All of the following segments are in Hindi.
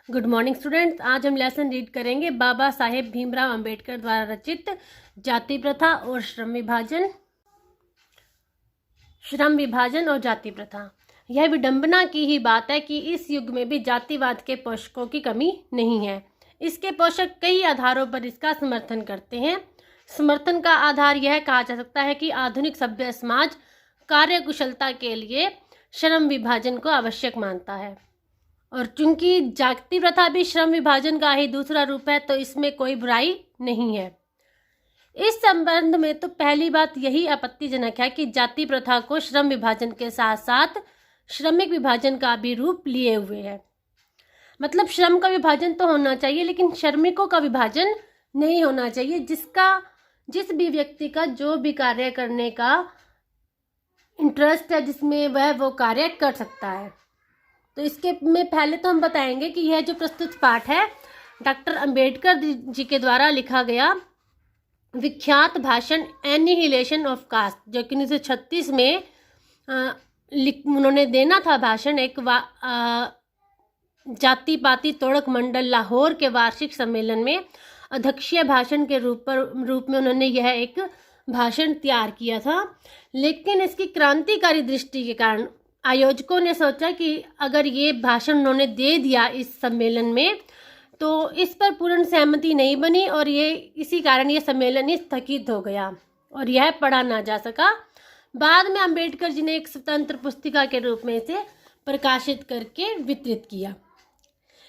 Good morning students. आज हम लेसन रीड करेंगे बाबा साहेब भीमराव अंबेडकर द्वारा रचित जाति प्रथा और श्रम विभाजन और जाति प्रथा। यह विडंबना की ही बात है कि इस युग में भी जातिवाद के पोषकों की कमी नहीं है। इसके पोषक कई आधारों पर इसका समर्थन करते हैं। समर्थन का आधार यह कहा जा सकता है कि आधुनिक सभ्य समाज कार्यकुशलता के लिए श्रम विभाजन को आवश्यक मानता है, और चूंकि जाति प्रथा भी श्रम विभाजन का ही दूसरा रूप है, तो इसमें कोई बुराई नहीं है। इस संबंध में तो पहली बात यही आपत्तिजनक है कि जाति प्रथा को श्रम विभाजन के साथ साथ श्रमिक विभाजन का भी रूप लिए हुए है। मतलब श्रम का विभाजन तो होना चाहिए, लेकिन श्रमिकों का विभाजन नहीं होना चाहिए। जिस भी व्यक्ति का जो भी कार्य करने का इंटरेस्ट है, जिसमें वह वो कार्य कर सकता है। तो इसके में पहले तो हम बताएंगे कि यह जो प्रस्तुत पाठ है डॉक्टर अंबेडकर जी के द्वारा लिखा गया विख्यात भाषण एनिहिलेशन ऑफ कास्ट, जो कि 1936 में उन्होंने देना था भाषण, एक जाति पाति तोड़क मंडल लाहौर के वार्षिक सम्मेलन में अध्यक्षीय भाषण के रूप में उन्होंने यह एक भाषण तैयार किया था। लेकिन इसकी क्रांतिकारी दृष्टि के कारण आयोजकों ने सोचा कि अगर ये भाषण उन्होंने दे दिया इस सम्मेलन में, तो इस पर पूर्ण सहमति नहीं बनी और इसी कारण ये सम्मेलन ही स्थगित हो गया और यह पढ़ा ना जा सका। बाद में अंबेडकर जी ने एक स्वतंत्र पुस्तिका के रूप में इसे प्रकाशित करके वितरित किया।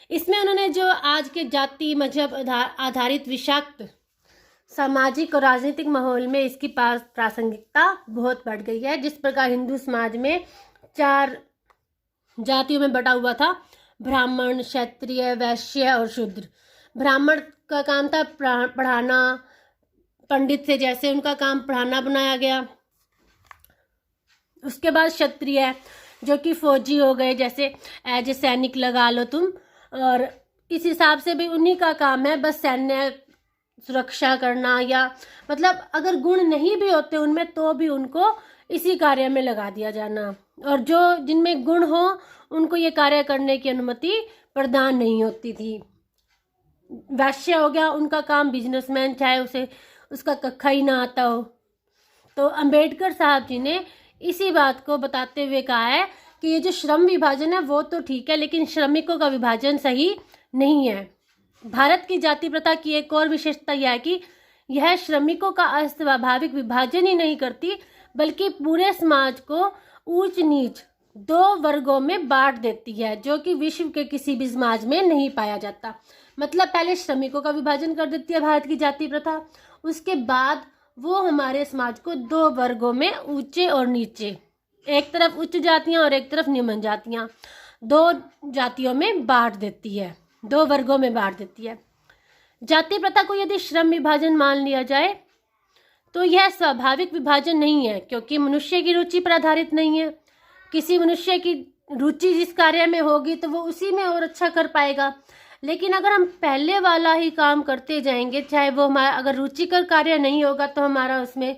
इसमें उन्होंने जो आज के जाति मजहब आधारित विषाक्त सामाजिक और राजनीतिक माहौल में इसकी प्रासंगिकता बहुत बढ़ गई है। जिस प्रकार हिंदू समाज में 4 जातियों में बटा हुआ था, ब्राह्मण, क्षत्रिय, वैश्य और शूद्र। ब्राह्मण का काम था पढ़ाना, पंडित से जैसे उनका काम पढ़ाना बनाया गया। उसके बाद क्षत्रिय जो कि फौजी हो गए, जैसे एज ए सैनिक लगा लो तुम, और इस हिसाब से भी उन्हीं का काम है बस सैन्य सुरक्षा करना, या मतलब अगर गुण नहीं भी होते उनमें तो भी उनको इसी कार्य में लगा दिया जाना, और जो जिनमें गुण हो उनको ये कार्य करने की अनुमति प्रदान नहीं होती थी। वैश्य हो गया, उनका काम बिजनेसमैन, चाहे उसका कक्खा ही ना आता हो। तो अंबेडकर साहब जी ने इसी बात को बताते हुए कहा है कि ये जो श्रम विभाजन है वो तो ठीक है, लेकिन श्रमिकों का विभाजन सही नहीं है। भारत की जाति प्रथा की एक और विशेषता यह है कि यह श्रमिकों का अस्वाभाविक विभाजन ही नहीं करती, बल्कि पूरे समाज को ऊंच नीच 2 वर्गों में बांट देती है, जो कि विश्व के किसी भी समाज में नहीं पाया जाता। मतलब पहले श्रमिकों का विभाजन कर देती है भारत की जाति प्रथा, उसके बाद वो हमारे समाज को 2 वर्गों में, ऊंचे और नीचे, एक तरफ उच्च जातियां और एक तरफ निम्न जातियां, 2 जातियों में बांट देती है, 2 वर्गों में बांट देती है। जाति प्रथा को यदि श्रम विभाजन मान लिया जाए तो यह स्वाभाविक विभाजन नहीं है, क्योंकि मनुष्य की रुचि पर आधारित नहीं है। किसी मनुष्य की रुचि जिस कार्य में होगी तो वो उसी में और अच्छा कर पाएगा। लेकिन अगर हम पहले वाला ही काम करते जाएंगे, चाहे वो हमारा अगर रुचिकर कार्य नहीं होगा, तो हमारा उसमें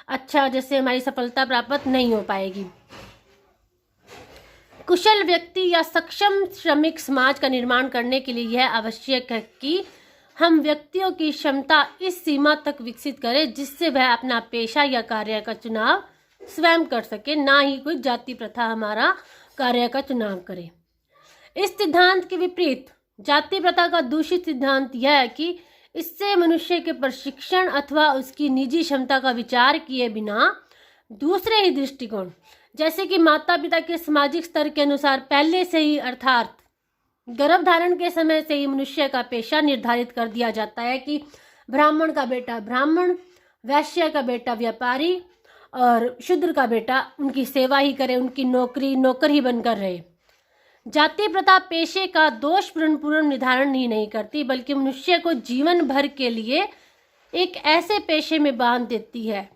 अच्छा, जैसे हमारी सफलता प्राप्त नहीं हो पाएगी। कुशल व्यक्ति या सक्षम श्रमिक समाज का निर्माण करने के लिए यह आवश्यक है कि हम व्यक्तियों की क्षमता इस सीमा तक विकसित करें जिससे वह अपना पेशा या कार्य का चुनाव स्वयं कर सके, ना ही कोई जाति प्रथा हमारा कार्य का चुनाव करे। इस सिद्धांत के विपरीत जाति प्रथा का दूषित सिद्धांत यह है कि इससे मनुष्य के प्रशिक्षण अथवा उसकी निजी क्षमता का विचार किए बिना दूसरे ही दृष्टिकोण, जैसे कि माता पिता के सामाजिक स्तर के अनुसार पहले से ही, अर्थात गर्भधारण के समय से ही मनुष्य का पेशा निर्धारित कर दिया जाता है कि ब्राह्मण का बेटा ब्राह्मण, वैश्य का बेटा व्यापारी और शूद्र का बेटा उनकी सेवा ही करे, उनकी नौकर ही बनकर रहे। जाति प्रथा पेशे का दोषपूर्ण निर्धारण ही नहीं करती, बल्कि मनुष्य को जीवन भर के लिए एक ऐसे पेशे में बांध देती है,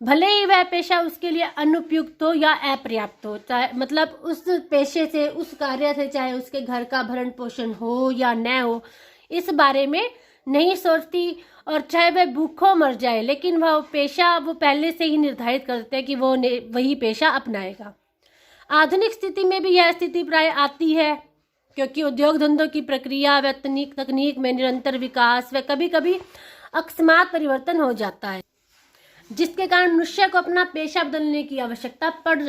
भले ही वह पेशा उसके लिए अनुपयुक्त हो या अपर्याप्त हो, चाहे मतलब उस पेशे से, उस कार्य से, चाहे उसके घर का भरण पोषण हो या न हो, इस बारे में नहीं सोचती, और चाहे वह भूखों मर जाए, लेकिन वह पेशा वो पहले से ही निर्धारित करते हैं कि वो वही पेशा अपनाएगा। आधुनिक स्थिति में भी यह स्थिति प्राय आती है क्योंकि उद्योग धंधों की प्रक्रिया व तकनीक में निरंतर विकास व कभी कभी अकस्मात परिवर्तन हो जाता है, जिसके कारण मनुष्य को अपना पेशा बदलने की आवश्यकता पड़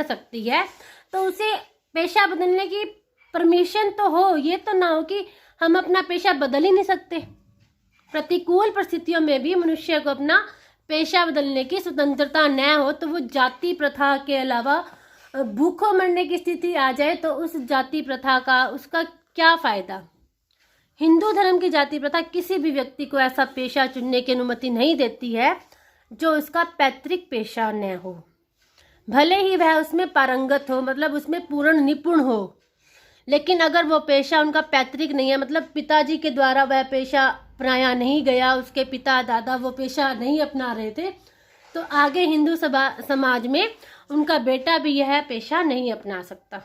सकती है। तो उसे पेशा बदलने की परमिशन तो हो, ये तो ना हो कि हम अपना पेशा बदल ही नहीं सकते। प्रतिकूल परिस्थितियों में भी मनुष्य को अपना पेशा बदलने की स्वतंत्रता न हो तो वो जाति प्रथा के अलावा भूखों मरने की स्थिति आ जाए तो उस जाति प्रथा का उसका क्या फायदा। हिंदू धर्म की जाति प्रथा किसी भी व्यक्ति को ऐसा पेशा चुनने की अनुमति नहीं देती है जो उसका पैतृक पेशा न हो, भले ही वह उसमें पारंगत हो, मतलब उसमें पूर्ण निपुण हो। लेकिन अगर वो पेशा उनका पैतृक नहीं है, मतलब पिताजी के द्वारा वह पेशा अपनाया नहीं गया, उसके पिता दादा वो पेशा नहीं अपना रहे थे, तो आगे हिंदू समाज में उनका बेटा भी यह पेशा नहीं अपना सकता।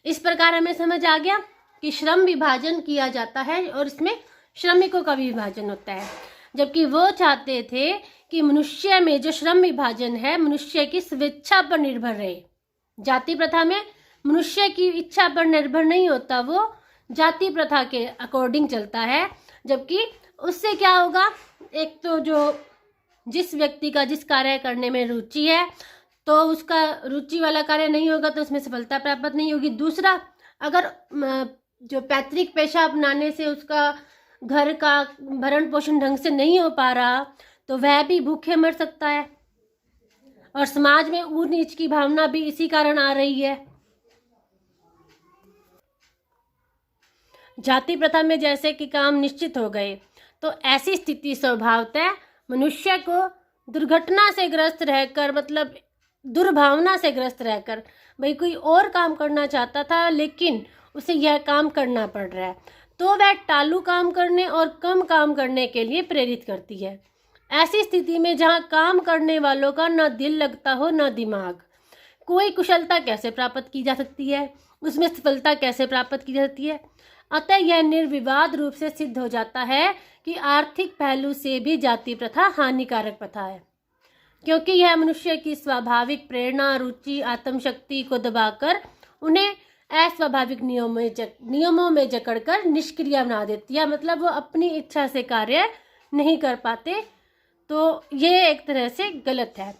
इस प्रकार हमें समझ आ गया कि श्रम विभाजन किया जाता है और इसमें श्रमिकों का भी विभाजन होता है, जबकि वो चाहते थे कि मनुष्य में जो श्रम विभाजन है मनुष्य की स्वेच्छा पर निर्भर रहे। जाति प्रथा में मनुष्य की इच्छा पर निर्भर नहीं होता, वो जाति प्रथा के अकॉर्डिंग चलता है। जबकि उससे क्या होगा, एक तो जो जिस व्यक्ति का जिस कार्य करने में रुचि है तो उसका रुचि वाला कार्य नहीं होगा तो उसमें सफलता प्राप्त नहीं होगी। दूसरा, अगर जो पैतृक पेशा अपनाने से उसका घर का भरण पोषण ढंग से नहीं हो पा रहा तो वह भी भूखे मर सकता है, और समाज में ऊंच नीच की भावना भी इसी कारण आ रही है। जाति प्रथा में जैसे कि काम निश्चित हो गए तो ऐसी स्थिति स्वभावतः मनुष्य को दुर्घटना से ग्रस्त रहकर, मतलब दुर्भावना से ग्रस्त रहकर, भाई कोई और काम करना चाहता था लेकिन उसे यह काम करना पड़ रहा है तो वह टालू काम करने और कम काम करने के लिए प्रेरित करती है। ऐसी स्थिति में जहाँ काम करने वालों का न दिल लगता हो न दिमाग, कोई कुशलता कैसे प्राप्त की जा सकती है, उसमें सफलता कैसे प्राप्त की जाती है। अतः यह निर्विवाद रूप से सिद्ध हो जाता है कि आर्थिक पहलू से भी जाति प्रथा हानिकारक प्रथा है, क्योंकि यह मनुष्य की स्वाभाविक प्रेरणा, रुचि, आत्मशक्ति को दबाकर उन्हें अस्वाभाविक नियमों में जकड़कर निष्क्रिय बना देती है, मतलब वो अपनी इच्छा से कार्य नहीं कर पाते। तो ये एक तरह से गलत है।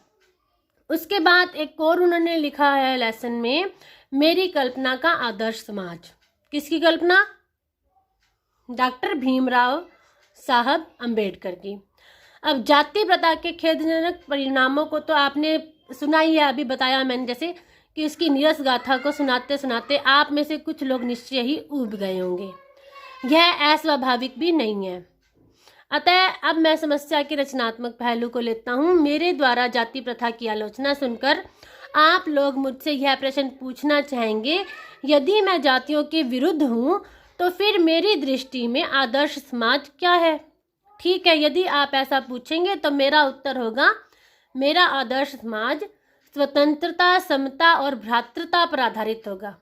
उसके बाद एक और उन्होंने लिखा है लेसन में, मेरी कल्पना का आदर्श समाज। किसकी कल्पना? डॉक्टर भीमराव साहब अंबेडकर की। अब जाति प्रथा के खेदजनक परिणामों को तो आपने सुना ही है, अभी बताया मैंने जैसे कि उसकी नीरस गाथा को सुनाते सुनाते आप में से कुछ लोग निश्चय ही ऊब गए होंगे। यह अस्वाभाविक भी नहीं है। अतः अब मैं समस्या के रचनात्मक पहलू को लेता हूँ। मेरे द्वारा जाति प्रथा की आलोचना सुनकर आप लोग मुझसे यह प्रश्न पूछना चाहेंगे, यदि मैं जातियों के विरुद्ध हूँ तो फिर मेरी दृष्टि में आदर्श समाज क्या है? ठीक है, यदि आप ऐसा पूछेंगे तो मेरा उत्तर होगा, मेरा आदर्श समाज स्वतंत्रता, समता और भ्रातृता पर आधारित होगा।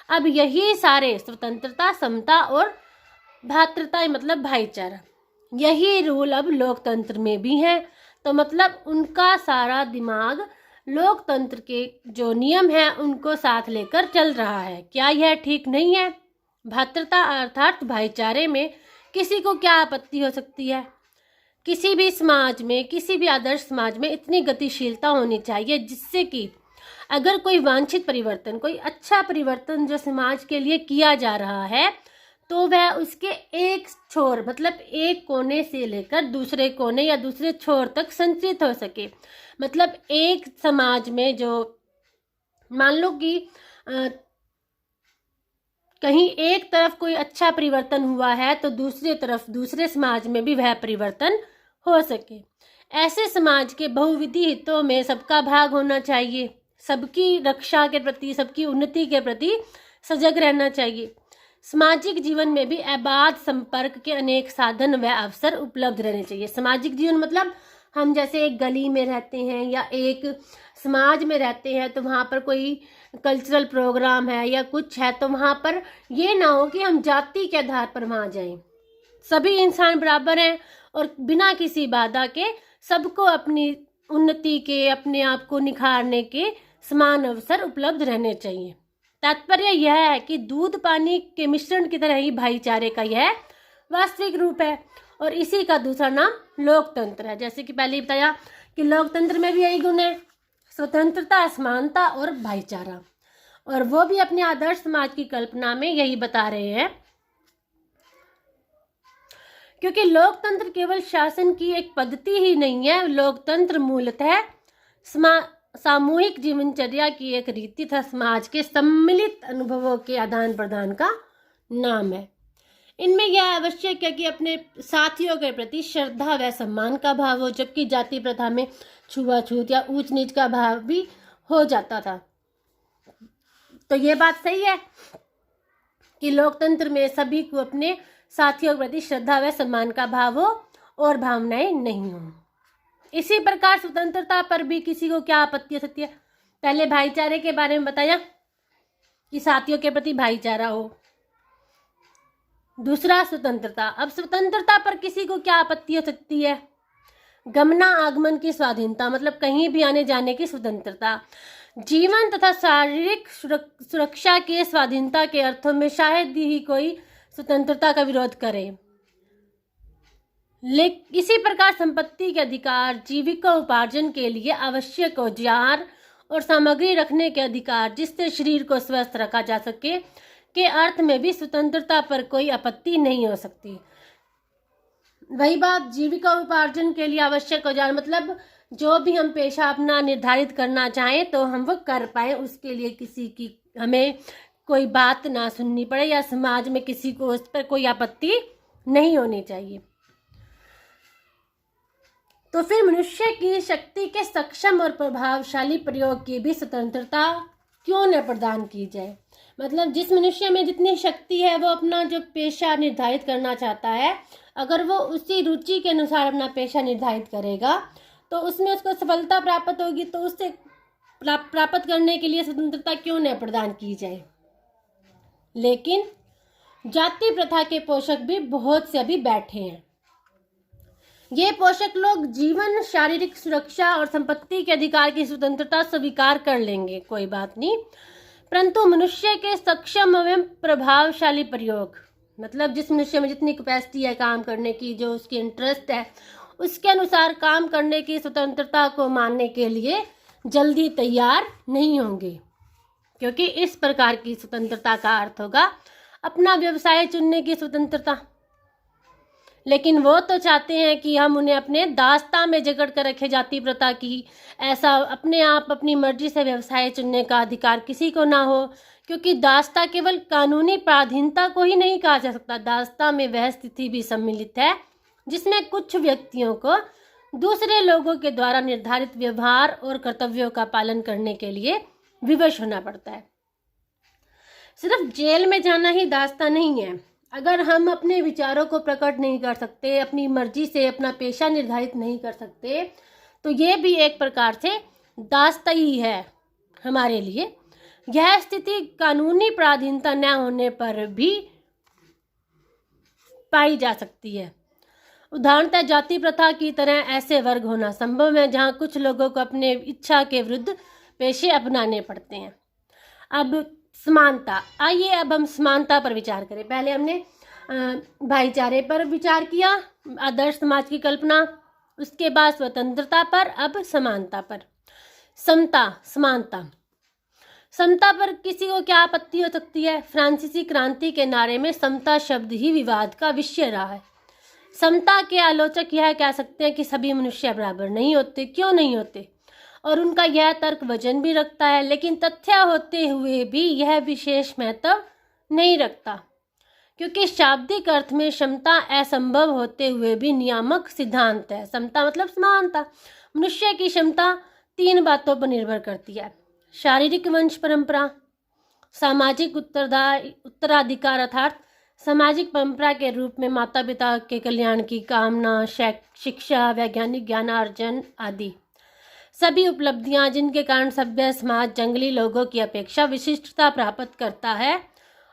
अब यही सारे स्वतंत्रता, समता और भ्रातृता मतलब भाईचारा, यही रूल अब लोकतंत्र में भी है। तो मतलब उनका सारा दिमाग लोकतंत्र के जो नियम हैं उनको साथ लेकर चल रहा है। क्या यह ठीक नहीं है? भ्रातृता अर्थात भाईचारे में किसी को क्या आपत्ति हो सकती है? किसी भी समाज में, किसी भी आदर्श समाज में इतनी गतिशीलता होनी चाहिए जिससे कि अगर कोई वांछित परिवर्तन, कोई अच्छा परिवर्तन जो समाज के लिए किया जा रहा है तो वह उसके एक छोर मतलब एक कोने से लेकर दूसरे कोने या दूसरे छोर तक संचित हो सके। मतलब एक समाज में जो मान लो कि कहीं एक तरफ कोई अच्छा परिवर्तन हुआ है तो दूसरी तरफ दूसरे समाज में भी वह परिवर्तन हो सके। ऐसे समाज के बहुविधि हितों में सबका भाग होना चाहिए, सबकी रक्षा के प्रति, सबकी उन्नति के प्रति सजग रहना चाहिए। सामाजिक जीवन में भी अबाध संपर्क के अनेक साधन व अवसर उपलब्ध रहने चाहिए। सामाजिक जीवन मतलब हम जैसे एक गली में रहते हैं या एक समाज में रहते हैं तो वहाँ पर कोई कल्चरल प्रोग्राम है या कुछ है तो वहाँ पर ये ना हो कि हम जाति के आधार पर वहाँ जाएं। सभी इंसान बराबर हैं और बिना किसी बाधा के सबको अपनी उन्नति के, अपने आप को निखारने के समान अवसर उपलब्ध रहने चाहिए। तात्पर्य यह है कि दूध पानी के मिश्रण की तरह ही भाईचारे का यह वास्तविक रूप है, और इसी का दूसरा नाम लोकतंत्र है। जैसे कि पहले ही बताया कि लोकतंत्र में भी यही गुण है, स्वतंत्रता, समानता और भाईचारा, और वो भी अपने आदर्श समाज की कल्पना में यही बता रहे हैं। क्योंकि लोकतंत्र केवल शासन की एक पद्धति ही नहीं है, लोकतंत्र मूलतः सामूहिक जीवनचर्या की एक रीति तथा समाज के सम्मिलित अनुभवों के आदान प्रदान का नाम है। इनमें यह आवश्यक है कि अपने साथियों के प्रति श्रद्धा व सम्मान का भाव हो, जबकि जाति प्रथा में छुआछूत या ऊंच नीच का भाव भी हो जाता था। तो ये बात सही है कि लोकतंत्र में सभी को अपने साथियों के प्रति श्रद्धा व सम्मान का भाव हो और भावनाएं नहीं हो। इसी प्रकार स्वतंत्रता पर भी किसी को क्या आपत्ति हो सकती है? पहले भाईचारे के बारे में बताया कि साथियों के प्रति भाईचारा हो। दूसरा स्वतंत्रता। अब स्वतंत्रता पर किसी को क्या आपत्ति हो सकती है? गमना आगमन की स्वाधीनता, मतलब कहीं भी आने जाने की स्वतंत्रता। जीवन तथा शारीरिक सुरक्षा के स्वाधीनता के अर्थों में शायद ही कोई स्वतंत्रता का विरोध करे। लेकिन इसी प्रकार संपत्ति के अधिकार, जीविका उपार्जन के लिए आवश्यक औजार और सामग्री रखने के अधिकार, जिससे शरीर को स्वस्थ रखा जा सके, के अर्थ में भी स्वतंत्रता पर कोई आपत्ति नहीं हो सकती। वही बात, जीविका उपार्जन के लिए आवश्यक औजार, मतलब जो भी हम पेशा अपना निर्धारित करना चाहें तो हम वो कर पाए, उसके लिए किसी की हमें कोई बात ना सुननी पड़े या समाज में किसी को उस पर कोई आपत्ति नहीं होनी चाहिए। तो फिर मनुष्य की शक्ति के सक्षम और प्रभावशाली प्रयोग की भी स्वतंत्रता क्यों न प्रदान की जाए? मतलब जिस मनुष्य में जितनी शक्ति है वो अपना जो पेशा निर्धारित करना चाहता है, अगर वो उसी रुचि के अनुसार अपना पेशा निर्धारित करेगा तो उसमें उसको सफलता प्राप्त होगी। तो उससे प्राप्त करने के लिए स्वतंत्रता क्यों न प्रदान की जाए? लेकिन जाति प्रथा के पोषक भी बहुत से अभी बैठे हैं। ये पोषक लोग जीवन, शारीरिक सुरक्षा और संपत्ति के अधिकार की स्वतंत्रता स्वीकार कर लेंगे, कोई बात नहीं, परंतु मनुष्य के सक्षम एवं प्रभावशाली प्रयोग, मतलब जिस मनुष्य में जितनी कैपेसिटी है काम करने की, जो उसकी इंटरेस्ट है, उसके अनुसार काम करने की स्वतंत्रता को मानने के लिए जल्दी तैयार नहीं होंगे। क्योंकि इस प्रकार की स्वतंत्रता का अर्थ होगा अपना व्यवसाय चुनने की स्वतंत्रता। लेकिन वो तो चाहते हैं कि हम उन्हें अपने दास्ता में जकड़ कर रखे जाति प्रथा की, ऐसा अपने आप अपनी मर्जी से व्यवसाय चुनने का अधिकार किसी को ना हो। क्योंकि दास्ता केवल कानूनी पराधीनता को ही नहीं कहा जा सकता, दास्ता में वह स्थिति भी सम्मिलित है जिसमें कुछ व्यक्तियों को दूसरे लोगों के द्वारा निर्धारित व्यवहार और कर्तव्यों का पालन करने के लिए विवश होना पड़ता है। सिर्फ जेल में जाना ही दास्ता नहीं है। अगर हम अपने विचारों को प्रकट नहीं कर सकते, अपनी मर्जी से अपना पेशा निर्धारित नहीं कर सकते, तो ये भी एक प्रकार से दास्ता ही है हमारे लिए। यह स्थिति कानूनी पराधीनता न होने पर भी पाई जा सकती है। उदाहरणतः जाति प्रथा की तरह ऐसे वर्ग होना संभव है जहां कुछ लोगों को अपने इच्छा के विरुद्ध पेशे अपनाने पड़ते हैं। अब समानता, आइए अब हम समानता पर विचार करें। पहले हमने भाईचारे पर विचार किया, आदर्श समाज की कल्पना, उसके बाद स्वतंत्रता पर, अब समानता पर। समता, समानता, समता पर किसी को क्या आपत्ति हो सकती है? फ्रांसीसी क्रांति के नारे में समता शब्द ही विवाद का विषय रहा है। समता के आलोचक यह कह सकते हैं कि सभी मनुष्य बराबर नहीं होते। क्यों नहीं होते? और उनका यह तर्क वजन भी रखता है, लेकिन तथ्य होते हुए भी यह विशेष महत्व नहीं रखता, क्योंकि शाब्दिक अर्थ में समता असंभव होते हुए भी नियामक सिद्धांत है। समता मतलब समानता। मनुष्य की क्षमता 3 बातों पर निर्भर करती है: शारीरिक वंश परंपरा, सामाजिक उत्तराधिकार अर्थात सामाजिक परंपरा के रूप में माता पिता के कल्याण की कामना, शिक्षा, वैज्ञानिक ज्ञानार्जन आदि सभी उपलब्धियां जिनके कारण सभ्य समाज जंगली लोगों की अपेक्षा विशिष्टता प्राप्त करता है।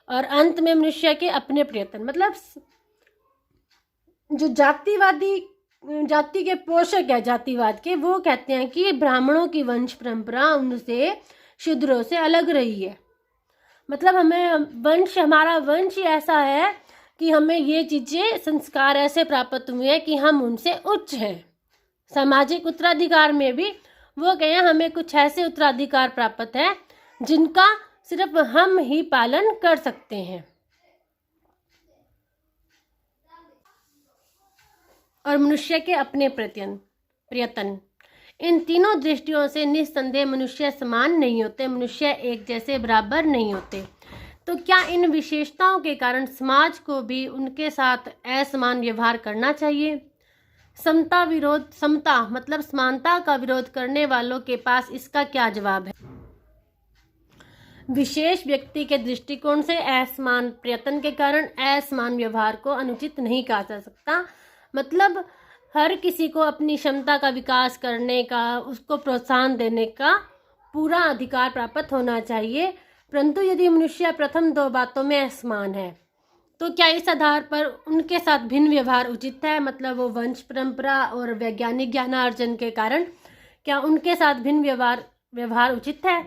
और अंत में मनुष्य के अपने प्रयत्न, मतलब जो जाति के पोषक है जातिवाद के, वो कहते हैं कि ब्राह्मणों की वंश परंपरा उनसे शूद्रों से अलग रही है। मतलब हमारा वंश ही ऐसा है कि हमें ये चीज़ें, संस्कार ऐसे प्राप्त हुए हैं कि हम उनसे उच्च हैं। सामाजिक उत्तराधिकार में भी वो कहें हमें कुछ ऐसे उत्तराधिकार प्राप्त है जिनका सिर्फ हम ही पालन कर सकते हैं। और मनुष्य के अपने प्रयत्न, इन तीनों दृष्टियों से निस्संदेह मनुष्य समान नहीं होते, मनुष्य एक जैसे बराबर नहीं होते। तो क्या इन विशेषताओं के कारण समाज को भी उनके साथ असमान व्यवहार करना चाहिए? समता मतलब समानता का विरोध करने वालों के पास इसका क्या जवाब है? विशेष व्यक्ति के दृष्टिकोण से असमान प्रयत्न के कारण असमान व्यवहार को अनुचित नहीं कहा जा सकता। मतलब हर किसी को अपनी क्षमता का विकास करने का, उसको प्रोत्साहन देने का पूरा अधिकार प्राप्त होना चाहिए। परंतु यदि मनुष्य प्रथम दो बातों में असमान है तो क्या इस आधार पर उनके साथ भिन्न व्यवहार उचित है? मतलब वो वंश परंपरा और वैज्ञानिक ज्ञानार्जन के कारण क्या उनके साथ भिन्न व्यवहार उचित है?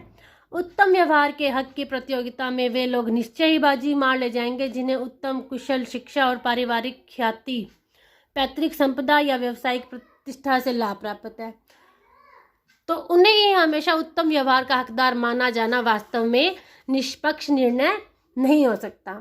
उत्तम व्यवहार के हक की प्रतियोगिता में वे लोग निश्चय ही बाजी मार ले जाएंगे जिन्हें उत्तम कुशल शिक्षा और पारिवारिक ख्याति, पैतृक संपदा या व्यावसायिक प्रतिष्ठा से लाभ प्राप्त है। तो उन्हें ही हमेशा उत्तम व्यवहार का हकदार माना जाना वास्तव में निष्पक्ष निर्णय नहीं हो सकता।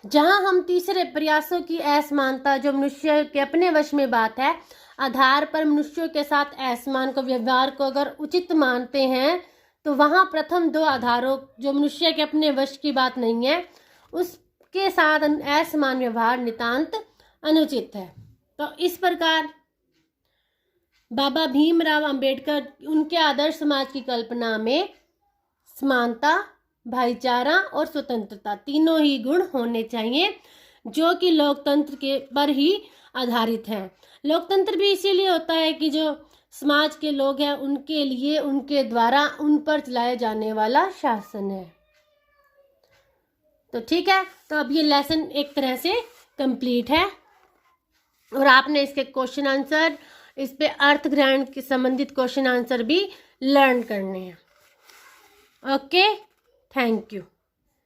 जहां हम तीसरे प्रयासों की असमानता, जो मनुष्य के अपने वश में बात है, आधार पर मनुष्यों के साथ असमान को व्यवहार को अगर उचित मानते हैं तो वहां प्रथम दो आधारों, जो मनुष्य के अपने वश की बात नहीं है, उसके साथ असमान व्यवहार नितांत अनुचित है। तो इस प्रकार बाबा भीमराव अंबेडकर उनके आदर्श समाज की कल्पना में समानता, भाईचारा और स्वतंत्रता तीनों ही गुण होने चाहिए, जो कि लोकतंत्र के पर ही आधारित है। लोकतंत्र भी इसीलिए होता है कि जो समाज के लोग हैं उनके लिए उनके द्वारा उन पर चलाया जाने वाला शासन है। तो ठीक है, तो अब ये लेसन एक तरह से कंप्लीट है और आपने इसके क्वेश्चन आंसर, इस पे अर्थ ग्रहण के संबंधित क्वेश्चन आंसर भी लर्न करने हैं। Okay, thank you.